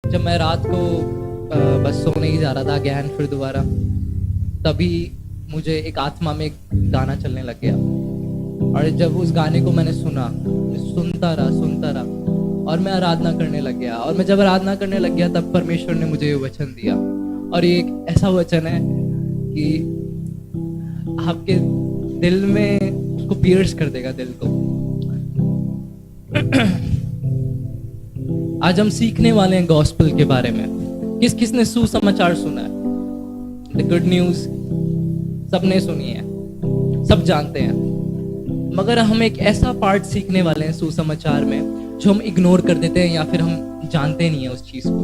जब मैं रात को बस सोने ही जा रहा था अगेन फिर दोबारा, तभी मुझे एक आत्मा में एक गाना चलने लग गया। और जब उस गाने को मैंने सुना, मैं सुनता रहा और मैं आराधना करने लग गया। और मैं जब आराधना करने लग गया तब परमेश्वर ने मुझे ये वचन दिया। और ये एक ऐसा वचन है कि आपके दिल में उसको पियर्स कर देगा, दिल को। आज हम सीखने वाले हैं गॉस्पेल के बारे में। किस किसने सुसमाचार सुना है? द गुड न्यूज सबने सुनी है, सब जानते हैं। मगर हम एक ऐसा पार्ट सीखने वाले हैं सुसमाचार में जो हम इग्नोर कर देते हैं या फिर हम जानते नहीं है उस चीज को।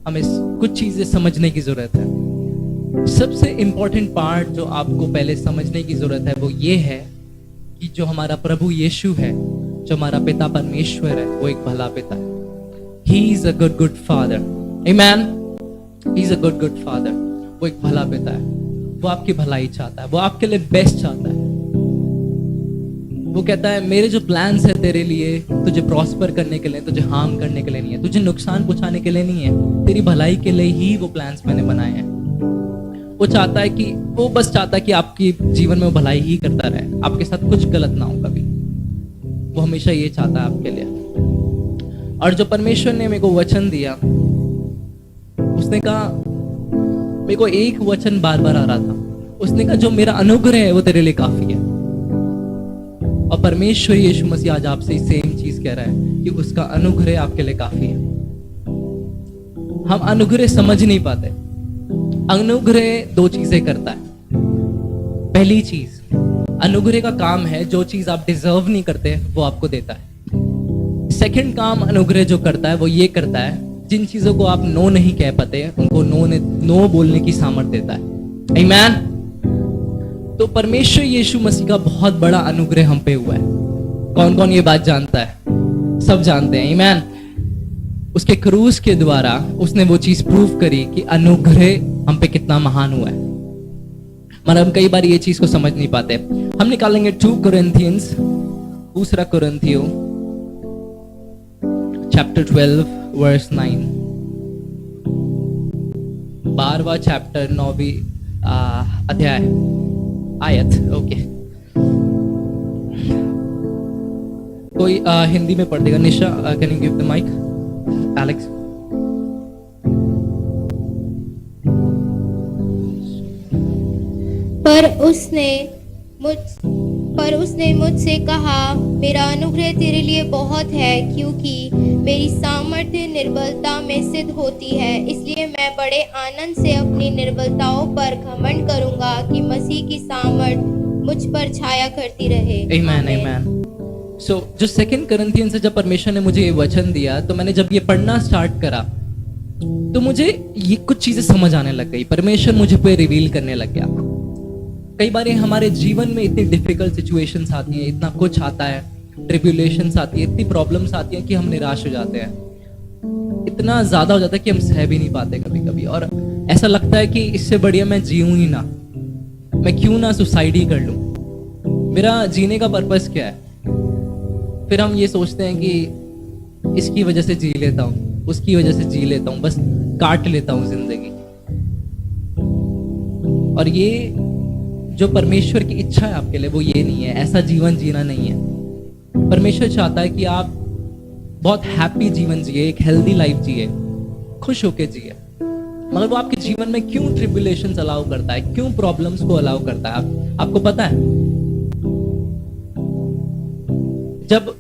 हमें कुछ चीजें समझने की जरूरत है। सबसे इंपॉर्टेंट पार्ट जो आपको पहले समझने की जरूरत है वो ये है कि जो हमारा प्रभु यीशु है, जो हमारा पिता परमेश्वर है, वो एक भला पिता है। He is a good father. Amen. He is a good father. वो एक भला पिता है। वो आपकी भलाई चाहता है, वो आपके लिए बेस्ट चाहता है। वो कहता है मेरे जो प्लान्स है तेरे लिए, तुझे प्रॉस्पर करने के लिए, तुझे हार्म करने के लिए नहीं है, तुझे नुकसान पहुंचाने के लिए नहीं है, तेरी भलाई के लिए ही वो प्लान्स मैंने बनाए हैं। वो चाहता है कि वो बस चाहता है कि आपकी जीवन में वो भलाई ही करता रहे, आपके साथ कुछ गलत ना हो कभी। वो हमेशा ये चाहता है आपके लिए। और जो परमेश्वर ने मेरे को वचन दिया, उसने कहा, मेरे को एक वचन बार बार आ रहा था। उसने कहा जो मेरा अनुग्रह है वो तेरे लिए काफी है। और परमेश्वर यीशु मसीह आज आपसे सेम चीज कह रहा है कि उसका अनुग्रह आपके लिए काफी है। हम अनुग्रह समझ नहीं पाते। अनुग्रह दो चीजें करता है। पहली चीज, अनुग्रह का काम है जो चीज आप डिजर्व नहीं करते वो आपको देता है। सेकंड काम अनुग्रह जो करता है वो ये करता है, जिन चीजों को आप नो नहीं कह पाते उनको नो बोलने की सामर्थ देता है। आमीन। तो परमेश्वर यीशु मसीह का बहुत बड़ा अनुग्रह हम पे हुआ है। कौन कौन ये बात जानता है? सब जानते हैं। आमीन। उसके क्रूस के द्वारा उसने वो चीज प्रूव करी कि अनुग्रह हम पे कितना महान हुआ है। मगर हम कई बार ये चीज को समझ नहीं पाते। हम निकालेंगे 2 कोरिन्थियंस, दूसरा कोरिन्थियो चैप्टर 12 वर्स 9, 12वां चैप्टर 9वीं अध्याय आयत। ओके, कोई हिंदी में पढ़ देगा? Nisha, can you give the mic? Alex. पर उसने मुझसे कहा, मेरा अनुग्रह तेरे लिए बहुत है, क्योंकि मेरी सामर्थ्य निर्बलता में सिद्ध होती है। इसलिए मैं बड़े आनंद से अपनी निर्बलताओं पर घमंड करूंगा कि मसीह की सामर्थ मुझ पर छाया करती रहे। आमीन, आमीन। सो जो 2 कोरिन्थियंस से जब परमेश्वर ने मुझे ये वचन दिया, तो मैंने जब ये पढ़ना स्टार्ट करा तो मुझे ये कुछ चीजें समझ आने लग गई। परमेश्वर मुझे पे रिवील करने लग गया। कई बार हमारे जीवन में इतनी डिफिकल्ट सिचुएशंस आती हैं, इतना कुछ आता है, ट्रिब्यूलेशंस आती है, इतनी प्रॉब्लम्स आती हैं कि हम निराश हो जाते हैं। इतना ज्यादा हो जाता है कि हम सह भी नहीं पाते कभी कभी, और ऐसा लगता है कि इससे बढ़िया मैं जीऊं ही ना, मैं क्यों ना सुसाइड ही कर लूं, मेरा जीने का पर्पस क्या है। फिर हम ये सोचते हैं कि इसकी वजह से जी लेता हूं, उसकी वजह से जी लेता हूं, बस काट लेता हूं जिंदगी। और ये जो परमेश्वर की इच्छा है आपके लिए वो ये नहीं है। ऐसा जीवन जीना नहीं है। परमेश्वर चाहता है कि आप बहुत हैप्पी जीवन जिए, एक हेल्दी लाइफ जिए, खुश होके जिए। मगर वो आपके जीवन में क्यों ट्रिब्यूलेशंस अलाउ करता है, क्यों प्रॉब्लम्स को अलाउ करता है, आपको पता है? जब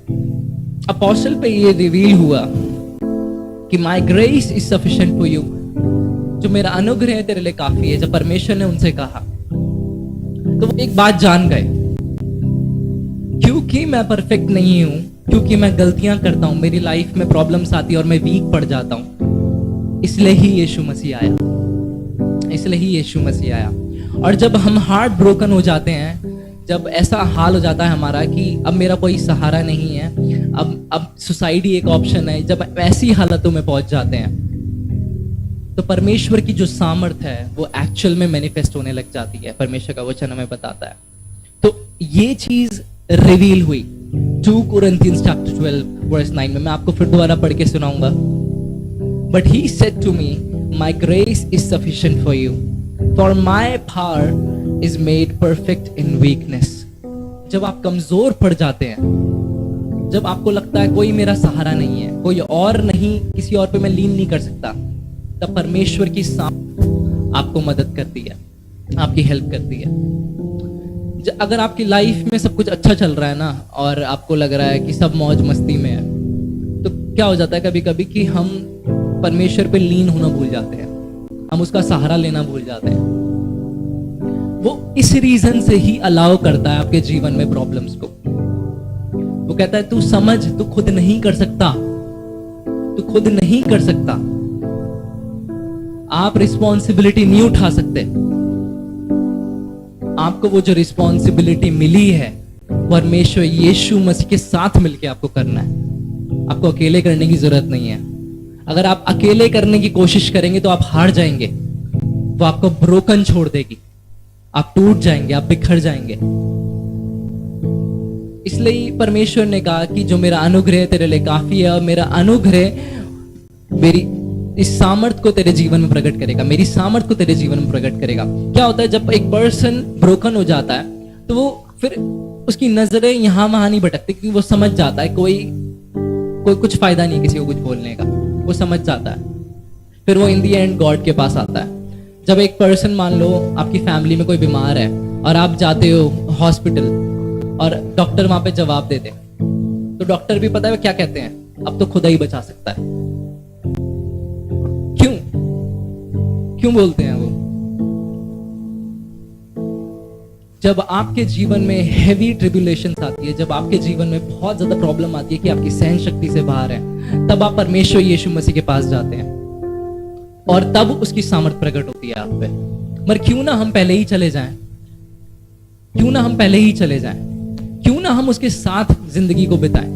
अपोस्टल पे ये रिवील हुआ कि my grace is sufficient for you, जो मेरा अनुग्रह है तेरे लिए काफी है, जब परमेश्वर ने उनसे कहा तो वो एक बात जान गए, क्योंकि मैं परफेक्ट नहीं हूं, क्योंकि मैं गलतियां करता हूं, मेरी लाइफ में प्रॉब्लम्स आती है और मैं वीक पड़ जाता हूं, इसलिए ही यीशु मसीह आया, इसलिए ही यीशु मसीह आया। और जब हम हार्ट ब्रोकन हो जाते हैं, जब ऐसा हाल हो जाता है हमारा कि अब मेरा कोई सहारा नहीं है, अब सुसाइड ही एक ऑप्शन है, जब ऐसी हालतों में पहुंच जाते हैं तो परमेश्वर की जो सामर्थ है वो एक्चुअल में मैनिफेस्ट होने लग जाती है। परमेश्वर का वचन हमें बताता है। तो ये चीज रिवील हुई 2 कोरिन्थियंस चैप्टर 12 वर्स 9 में। मैं आपको फिर दोबारा पढ़ के सुनाऊंगा। But he said to me, my grace is sufficient for you, for my power is made perfect in weakness. जब आप कमजोर पड़ जाते हैं, जब आपको लगता है कोई मेरा सहारा नहीं है, कोई और नहीं, किसी और पे मैं लीन नहीं कर सकता, तब परमेश्वर की सामर्थ आपको मदद करती है, आपकी हेल्प करती है। अगर आपकी लाइफ में सब कुछ अच्छा चल रहा है ना, और आपको लग रहा है कि सब मौज मस्ती में है, तो क्या हो जाता है कभी कभी कि हम परमेश्वर पे लीन होना भूल जाते हैं, हम उसका सहारा लेना भूल जाते हैं। वो इस रीजन से ही अलाउ करता है आपके जीवन में प्रॉब्लम्स को। वो कहता है तू समझ, तू खुद नहीं कर सकता, तू खुद नहीं कर सकता, आप रिस्पॉन्सिबिलिटी नहीं उठा सकते। आपको वो जो रिस्पॉन्सिबिलिटी मिली है परमेश्वर यीशु मसीह के साथ मिलके आपको करना है। आपको अकेले करने की जरूरत नहीं है। अगर आप अकेले करने की कोशिश करेंगे तो आप हार जाएंगे, वो आपको ब्रोकन छोड़ देगी, आप टूट जाएंगे, आप बिखर जाएंगे। इसलिए परमेश्वर ने कहा कि जो मेरा अनुग्रह तेरे लिए काफी है, और मेरा अनुग्रह मेरी इस सामर्थ को तेरे जीवन में प्रकट करेगा, मेरी सामर्थ को तेरे जीवन में प्रकट करेगा। क्या होता है जब एक पर्सन ब्रोकन हो जाता है तो वो फिर उसकी नजरें यहां वहां नहीं भटकती, क्योंकि वो समझ जाता है कोई कुछ फायदा नहीं किसी को कुछ बोलने का, वो समझ जाता है। फिर वो इन दी एंड गॉड के पास आता है। जब एक पर्सन, मान लो आपकी फैमिली में कोई बीमार है और आप जाते हो हॉस्पिटल और डॉक्टर वहां पे जवाब देते, तो डॉक्टर भी पता है क्या कहते हैं, अब तो खुदा ही बचा सकता है। क्यों बोलते हैं वो? जब आपके जीवन में हेवी ट्रिब्यूलेशंस आती है, जब आपके जीवन में बहुत ज्यादा प्रॉब्लम आती है कि आपकी सहन शक्ति से बाहर है, तब आप परमेश्वर यीशु मसीह के पास जाते हैं और तब उसकी सामर्थ प्रकट होती है आप पे। मगर क्यों ना हम पहले ही चले जाएं, क्यों ना हम पहले ही चले जाएं, क्यों ना हम उसके साथ जिंदगी को बिताएं।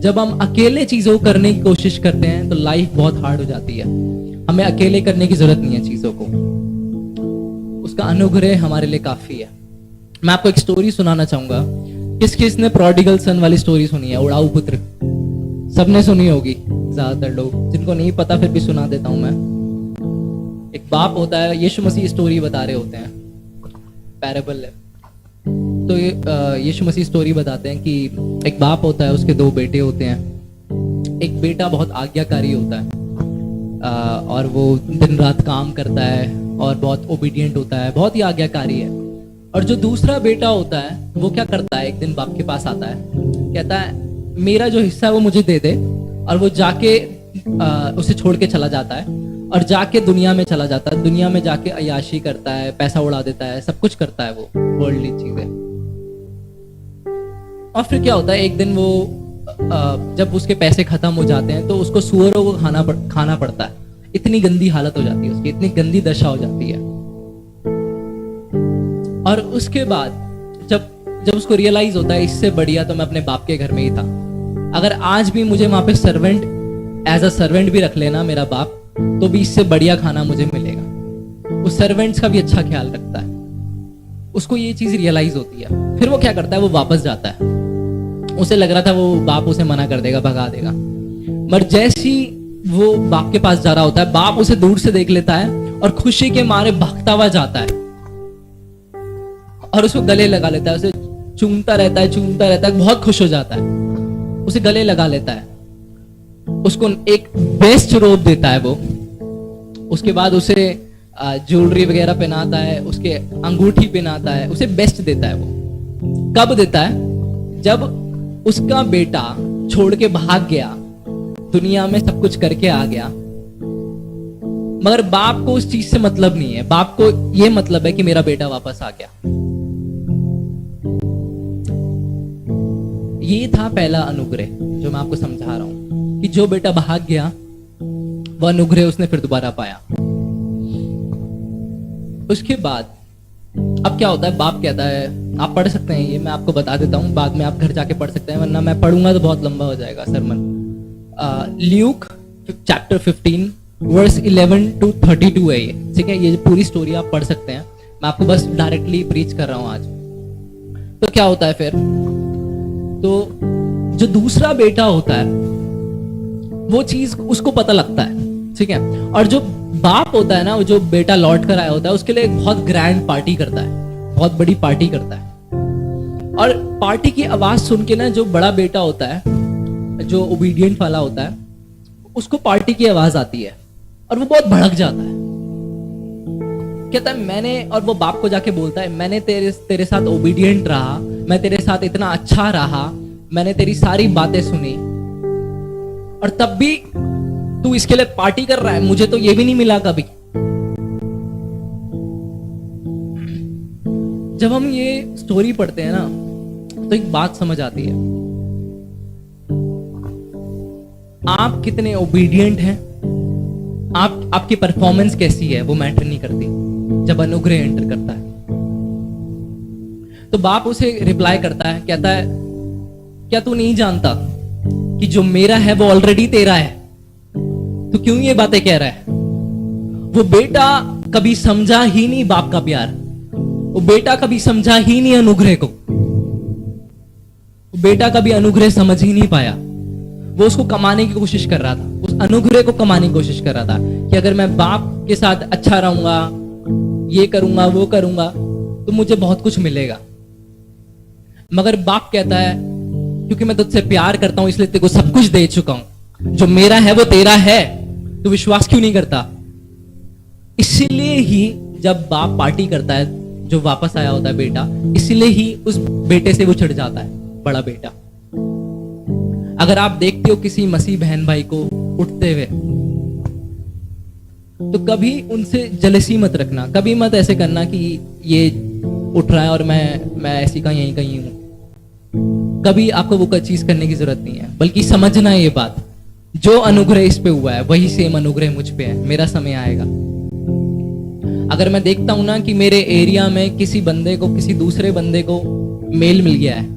जब हम अकेले चीजों को करने की कोशिश करते हैं तो लाइफ बहुत हार्ड हो जाती है। हमें अकेले करने की जरूरत नहीं है चीजों को, उसका अनुग्रह हमारे लिए काफी है। मैं आपको एक स्टोरी सुनाना चाहूंगा। किस किस ने प्रोडिगल सन वाली स्टोरी सुनी है? उड़ाऊ पुत्र सबने सुनी होगी, ज्यादातर लोग। जिनको नहीं पता फिर भी सुना देता हूं मैं। एक बाप होता है, यीशु मसीह स्टोरी बता रहे होते हैं, पैराबल है। तो यीशु मसीह स्टोरी बताते हैं कि एक बाप होता है, उसके दो बेटे होते हैं। एक बेटा बहुत आज्ञाकारी होता है और वो दिन रात काम करता है और बहुत ओबीडियंट होता है, बहुत ही आज्ञाकारी है। और जो दूसरा बेटा होता है वो क्या करता है, एक दिन बाप के पास आता है, कहता है मेरा जो हिस्सा है वो मुझे दे दे, और वो जाके उसे छोड़ के चला जाता है और जाके दुनिया में चला जाता है। दुनिया में जाके अय्याशी करता है, पैसा उड़ा देता है, सब कुछ करता है वो वर्ल्डली चीजें। और फिर क्या होता है, एक दिन वो जब उसके पैसे खत्म हो जाते हैं तो उसको सुअरों को खाना पड़ता है। इतनी गंदी हालत हो जाती है उसकी, इतनी गंदी दशा हो जाती है। और उसके बाद जब उसको रियलाइज होता है इससे बढ़िया तो मैं अपने बाप के घर में ही था। अगर आज भी मुझे वहां पे सर्वेंट, एज अ सर्वेंट भी रख लेना मेरा बाप, तो भी इससे बढ़िया खाना मुझे मिलेगा। वो सर्वेंट्स का भी अच्छा ख्याल रखता है। उसको ये चीज रियलाइज होती है। फिर वो क्या करता है, वो वापस जाता है। उसे लग रहा था वो बाप उसे मना कर देगा, भगा देगा, मगर जैसे ही वो बाप के पास जा रहा होता है, बाप उसे दूर से देख लेता है और खुशी के मारे भागता हुआ जाता है और उसको गले लगा लेता है। उसे चूमता रहता है, बहुत खुश हो जाता है, उसे गले लगा लेता है, उसको एक बेस्ट रोब देता है वो। उसके बाद उसे ज्वेलरी वगैरह पहनाता है, उसके अंगूठी पहनाता है, उसे बेस्ट देता है वो। कब देता है? जब उसका बेटा छोड़ के भाग गया, दुनिया में सब कुछ करके आ गया, मगर बाप को उस चीज से मतलब नहीं है। बाप को यह मतलब है कि मेरा बेटा वापस आ गया। ये था पहला अनुग्रह जो मैं आपको समझा रहा हूं, कि जो बेटा भाग गया वह अनुग्रह उसने फिर दोबारा पाया। उसके बाद अब क्या होता है, बाप कहता है, आप पढ़ सकते हैं, ये मैं आपको बता देता हूं, बाद में आप घर जाके पढ़ सकते हैं, वरना मैं पढ़ूंगा तो बहुत लंबा हो जाएगा sermon. Luke chapter 15 verse 11 to 32 है ये, ठीक है। ये पूरी स्टोरी आप पढ़ सकते हैं, मैं आपको बस डायरेक्टली प्रीच कर रहा हूं आज। तो क्या होता है फिर, तो जो दूसरा बेटा होता है वो चीज उसको पता लगता है, ठीक है। और जो बाप होता है ना, वो जो बेटा लौट कर आया होता है, उसके लिए एक बहुत ग्रैंड पार्टी करता है, बहुत बड़ी पार्टी करता है। और पार्टी की आवाज सुन के ना, जो बड़ा बेटा होता है, जो ओबीडियंट वाला होता है, उसको पार्टी की आवाज आती है और वो बहुत भड़क जाता है। कहता है मैंने, और वो बाप को जाके बोलता है, मैंने तेरे साथ ओबीडियंट रहा, मैं तेरे साथ इतना अच्छा रहा, मैंने तेरी सारी बातें सुनी, और तब भी तू इसके लिए पार्टी कर रहा है, मुझे तो ये भी नहीं मिला कभी। जब हम ये स्टोरी पढ़ते हैं ना, तो एक बात समझ आती है, आप कितने ओबीडियंट हैं, आपकी परफॉर्मेंस कैसी है, वो मैटर नहीं करती जब अनुग्रह एंटर करता है। तो बाप उसे रिप्लाई करता है, कहता है क्या तू नहीं जानता कि जो मेरा है वो ऑलरेडी तेरा है, तो क्यों ये बातें कह रहा है? वो बेटा कभी समझा ही नहीं बाप का प्यार, वो बेटा कभी समझा ही नहीं अनुग्रह को, वो बेटा कभी अनुग्रह समझ ही नहीं पाया। वो उसको कमाने की कोशिश कर रहा था, उस अनुग्रह को कमाने की कोशिश कर रहा था कि अगर मैं बाप के साथ अच्छा रहूंगा, ये करूंगा, वो करूंगा, तो मुझे बहुत कुछ मिलेगा। मगर बाप कहता है क्योंकि मैं तुझसे प्यार करता हूं इसलिए तेरे को सब कुछ दे चुका हूं, जो मेरा है वो तेरा है, तो विश्वास क्यों नहीं करता? इसीलिए ही जब बाप पार्टी करता है, जो वापस आया होता है बेटा, इसीलिए ही उस बेटे से वो चिढ़ जाता है, बड़ा बेटा। अगर आप देखते हो किसी मसीह बहन भाई को उठते हुए, तो कभी उनसे जलसी मत रखना, कभी मत ऐसे करना कि ये उठ रहा है और मैं ऐसी का यहीं कहीं हूं। कभी आपको वो चीज करने की जरूरत नहीं है, बल्कि समझना ये बात, जो अनुग्रह इस पे हुआ है वही सेम अनुग्रह मुझ पे है, मेरा समय आएगा। अगर मैं देखता हूं ना कि मेरे एरिया में किसी बंदे को, किसी दूसरे बंदे को मेल मिल गया है,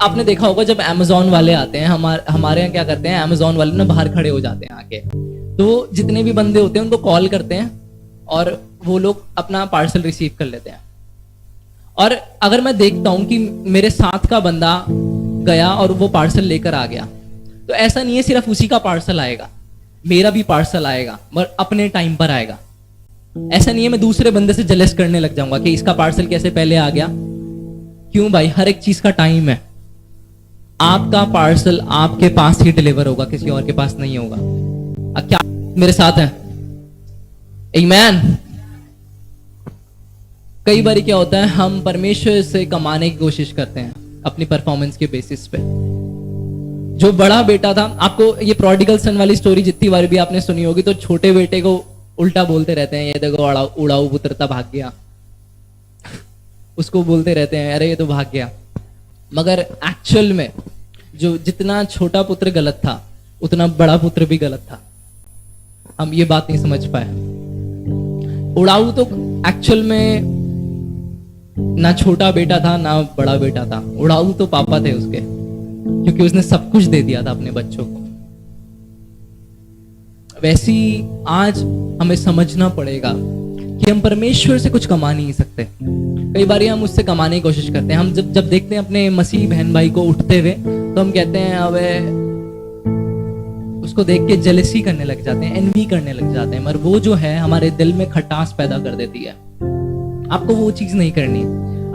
आपने देखा होगा जब अमेज़न वाले आते हैं, हमारे यहाँ क्या करते हैं, अमेज़न वाले ना बाहर खड़े हो जाते हैं आके, तो जितने भी बंदे होते हैं उनको कॉल करते हैं और वो लोग अपना पार्सल रिसीव कर लेते हैं। और अगर मैं देखता हूं कि मेरे साथ का बंदा गया और वो पार्सल लेकर आ गया, तो ऐसा नहीं है सिर्फ उसी का पार्सल आएगा, मेरा भी पार्सल आएगा, मगर अपने टाइम पर आएगा। ऐसा नहीं है मैं दूसरे बंदे से जलेस करने लग जाऊंगा कि इसका पार्सल कैसे पहले आ गया। क्यों भाई? हर एक चीज का टाइम है। आपका पार्सल आपके पास ही डिलीवर होगा, किसी और के पास नहीं होगा। अब क्या मेरे साथ है? आमीन। कई बार क्या होता है, हम परमेश्वर से कमाने की कोशिश करते हैं अपनी परफॉर्मेंस के बेसिस पे। जो बड़ा बेटा था, आपको ये प्रोडिगल सन वाली स्टोरी जितनी बार भी आपने सुनी होगी, तो छोटे बेटे को उल्टा बोलते रहते हैं, ये देखो उड़ाऊ पुत्र था, भाग गया। उसको बोलते रहते हैं अरे ये तो भाग गया। मगर एक्चुअल में जो जितना छोटा पुत्र गलत था, उतना बड़ा पुत्र भी गलत था। हम ये बात नहीं समझ पाए। उड़ाऊ तो एक्चुअल में ना छोटा बेटा था ना बड़ा बेटा था, उड़ाऊ तो पापा थे उसके, क्योंकि उसने सब कुछ दे दिया था अपने बच्चों को। वैसे ही आज हमें समझना पड़ेगा कि हम परमेश्वर से कुछ कमा नहीं सकते। कई बार हम उससे कमाने की कोशिश करते हैं। हम जब देखते हैं अपने मसीह बहन भाई को उठते हुए, तो हम कहते हैं अबे, उसको देख के जेलसी करने लग जाते हैं, एनवी करने लग जाते हैं। मगर वो जो है हमारे दिल में खटास पैदा कर देती है। आपको वो चीज नहीं करनी।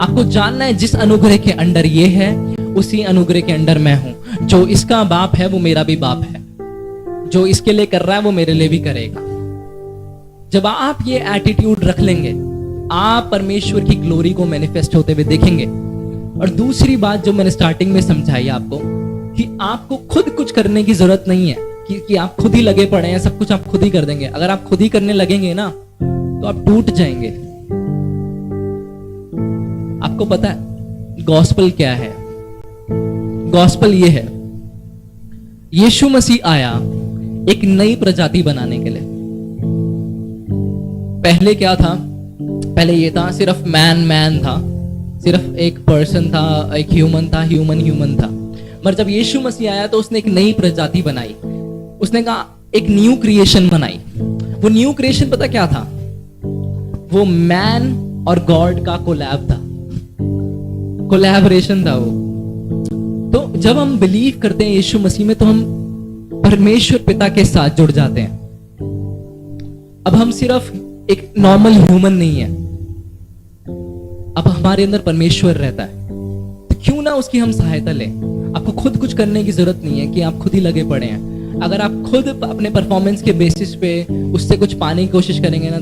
आपको जानना है जिस अनुग्रह के अंडर ये है, उसी अनुग्रह के अंडर मैं हूं। जो इसका बाप है वो मेरा भी बाप है, जो इसके लिए कर रहा है वो मेरे लिए भी करेगा। जब आप ये एटीट्यूड रख लेंगे, आप परमेश्वर की ग्लोरी को मैनिफेस्ट होते हुए देखेंगे। और दूसरी बात जो मैंने स्टार्टिंग में समझाई आपको, कि आपको खुद कुछ करने की जरूरत नहीं है, कि आप खुद ही लगे पड़े हैं, सब कुछ आप खुद ही कर देंगे। अगर आप खुद ही करने लगेंगे ना, तो आप टूट जाएंगे। आपको पता है गॉस्पेल क्या है? गॉस्पेल ये है, यीशु मसीह आया एक नई प्रजाति बनाने के लिए। पहले क्या था? पहले ये था सिर्फ मैन था, सिर्फ एक पर्सन था, एक ह्यूमन था, ह्यूमन था। मगर जब यीशु मसीह आया तो उसने एक नई प्रजाति बनाई। उसने कहा एक न्यू क्रिएशन बनाई। वो न्यू क्रिएशन पता क्या था? वो मैन और गॉड का कोलैब था, कोलैबोरेशन था वो। तो जब हम बिलीव करते हैं यीशु मसीह में, तो हम परमेश्वर पिता के साथ जुड़ जाते हैं। अब हम सिर्फ एक नॉर्मल ह्यूमन नहीं है, अब हमारे अंदर परमेश्वर रहता है, तो क्यों ना उसकी हम सहायता लें। आपको खुद कुछ करने की जरूरत नहीं है कि आप खुद ही लगे पड़े हैं। अगर आप खुद अपने परफॉर्मेंस के बेसिस पे उससे कुछ पाने की कोशिश करेंगे ना,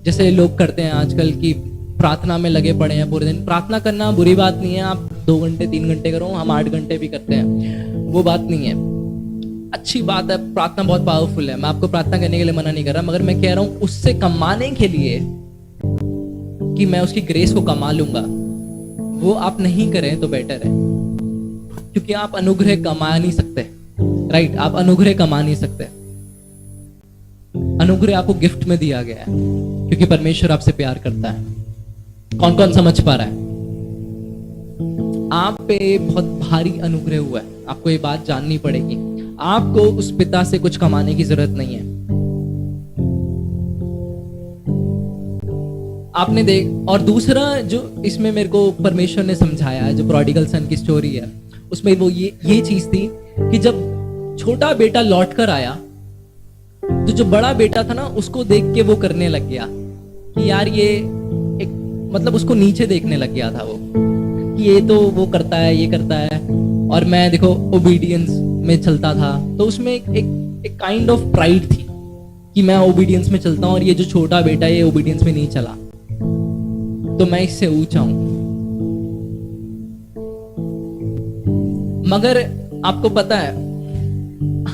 जैसे लोग करते हैं आजकल की प्रार्थना में लगे पड़े हैं पूरे दिन। प्रार्थना करना बुरी बात नहीं है, आप 2 घंटे 3 घंटे करो, हम 8 घंटे भी करते हैं, वो बात नहीं है, अच्छी बात है। प्रार्थना बहुत पावरफुल है, मैं आपको प्रार्थना करने के लिए मना नहीं कर रहा, मगर मैं कह रहा हूं उससे कमाने के लिए कि मैं उसकी ग्रेस को कमा लूंगा, वो आप नहीं करें तो बेटर है, क्योंकि आप अनुग्रह कमा नहीं सकते। राइट, आप अनुग्रह कमा नहीं सकते। अनुग्रह आपको गिफ्ट में दिया गया है, क्योंकि परमेश्वर आपसे प्यार करता है। कौन कौन समझ पा रहा है? आप पे बहुत भारी अनुग्रह हुआ है, आपको ये बात जाननी पड़ेगी। आपको उस पिता से कुछ कमाने की जरूरत नहीं है। आपने देख, और दूसरा जो इसमें मेरे को परमेश्वर ने समझाया है, जो प्रोडिगल सन की स्टोरी है, उसमें वो ये चीज थी कि जब छोटा बेटा लौट कर आया, तो जो बड़ा बेटा था ना, उसको देख के वो करने लग गया कि यार ये एक, मतलब उसको नीचे देखने लग गया था वो, कि ये तो वो करता है, ये करता है, और मैं देखो ओबीडियंस में चलता था। तो उसमें एक काइंड ऑफ प्राइड थी कि मैं ओबीडियंस में चलता हूं, और ये जो छोटा बेटा है ये ओबीडियंस में नहीं चला, तो मैं इससे ऊंचा हूं। मगर आपको पता है,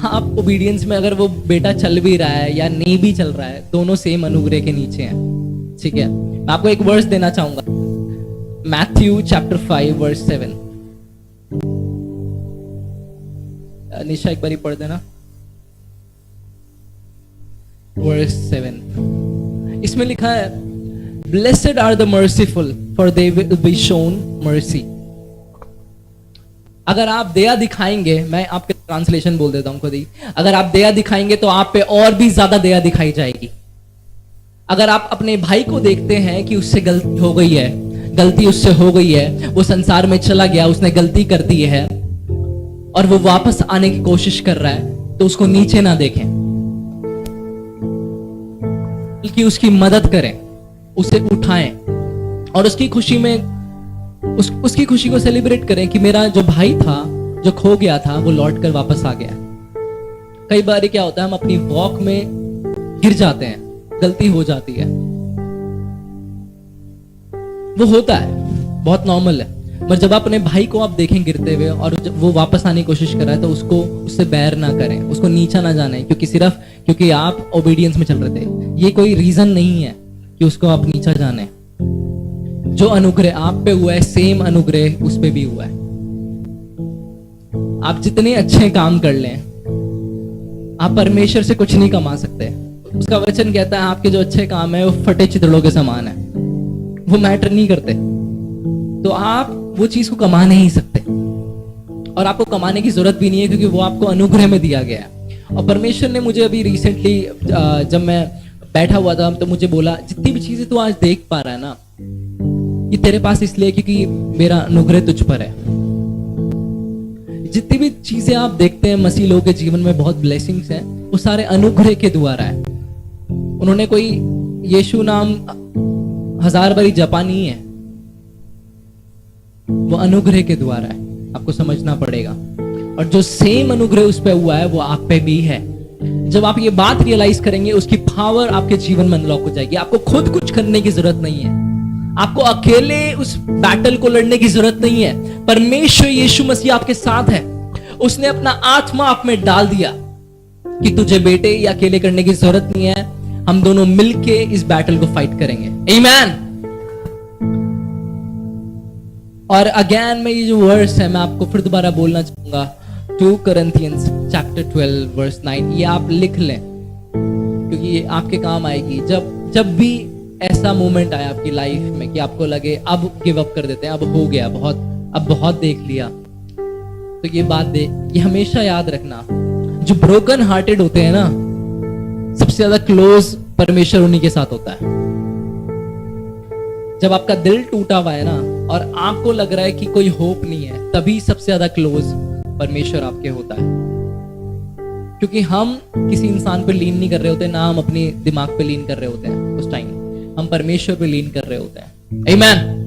आप ओबीडियंस में अगर वो बेटा चल भी रहा है या नहीं भी चल रहा है, दोनों सेम अनुग्रह के नीचे हैं। ठीक है, मैं आपको एक वर्स देना चाहूंगा, मैथ्यू चैप्टर 5 वर्स 7। निशा एक बारी पढ़ देना, वर्स 7। इसमें लिखा है, blessed are the merciful for they will be shown mercy. अगर आप दया दिखाएंगे, मैं आपके ट्रांसलेशन बोल देता हूं खुद ही, अगर आप दया दिखाएंगे तो आप पे और भी ज्यादा दया दिखाई जाएगी। अगर आप अपने भाई को देखते हैं कि उससे गलती हो गई है, गलती उससे हो गई है, वो संसार में चला गया, उसने गलती कर दी है और वो वापस आने की कोशिश कर रहा है, तो उसको नीचे ना देखें, बल्कि उसकी मदद करें, उसे उठाएं और उसकी खुशी में उसकी खुशी को सेलिब्रेट करें कि मेरा जो भाई था, जो खो गया था, वो लौट कर वापस आ गया। कई बार क्या होता है, हम अपनी वॉक में गिर जाते हैं, गलती हो जाती है, वो होता है, बहुत नॉर्मल है। पर जब आप अपने भाई को आप देखें गिरते हुए और जब वो वापस आने की कोशिश कर रहा है, तो उसको उससे बैर ना करें, उसको नीचा ना जाने, क्योंकि आप ओबीडियंस में चल रहे थे। ये कोई रीजन नहीं है कि उसको आप नीचा जाने। जो अनुग्रह आप पे हुआ है, सेम अनुग्रह उस पे भी हुआ है। आप जितने अच्छे काम कर लें, आप परमेश्वर से कुछ नहीं कमा सकते। उसका वचन कहता है, आपके जो अच्छे काम है वो फटे चितड़ों के समान है, वो मैटर नहीं करते, तो आप वो चीज को कमा नहीं सकते, और आपको कमाने की जरूरत भी नहीं है, क्योंकि वो आपको अनुग्रह में दिया गया है। और परमेश्वर ने मुझे अभी रिसेंटली, जब मैं बैठा हुआ था, तो मुझे बोला, जितनी भी चीजें तू आज देख पा रहा है ना, ये तेरे पास इसलिए क्योंकि मेरा अनुग्रह तुझ पर है। जितनी भी चीजें आप देखते हैं मसीह लोगों के जीवन में, बहुत ब्लेसिंग्स हैं, वो सारे अनुग्रह के द्वारा है। उन्होंने कोई यीशु नाम 1000 बारी जपा नहीं है, वो अनुग्रह के द्वारा है, आपको समझना पड़ेगा। और जो सेम अनुग्रह उस पे हुआ है, वो आप पे भी है। जब आप ये बात रियलाइज करेंगे, उसकी पावर आपके जीवन में अनलॉक हो जाएगी। आपको खुद कुछ करने की जरूरत नहीं है, आपको अकेले उस बैटल को लड़ने की जरूरत नहीं है। परमेश्वर यीशु मसीह आपके साथ है, उसने अपना आत्मा आप में डाल दिया कि तुझे बेटे ये अकेले करने की जरूरत नहीं है, हम दोनों मिलके इस बैटल को फाइट करेंगे। आमीन। और अगेन में ये जो वर्स है, मैं आपको फिर दोबारा बोलना चाहूंगा, 2 Corinthians chapter 12 verse 9, ये आप लिख लें, क्योंकि ये आपके काम आएगी। जब भी ऐसा मोमेंट आया आपकी लाइफ में कि आपको लगे अब गिव अप कर देते हैं, अब हो गया, अब बहुत देख लिया, तो ये हमेशा याद रखना, जो ब्रोकन हार्टेड होते हैं ना, सबसे ज्यादा क्लोज परमेश्वर उन्हीं के साथ होता है। जब आपका दिल टूटा हुआ है ना, और आपको लग रहा है कि कोई होप नहीं है, तभी सबसे ज्यादा क्लोज परमेश्वर आपके होता है। क्योंकि हम किसी इंसान पे लीन नहीं कर रहे होते, ना हम अपने दिमाग पे लीन कर रहे होते हैं। उस टाइम हम परमेश्वर पे लीन कर रहे होते हैं। आमीन।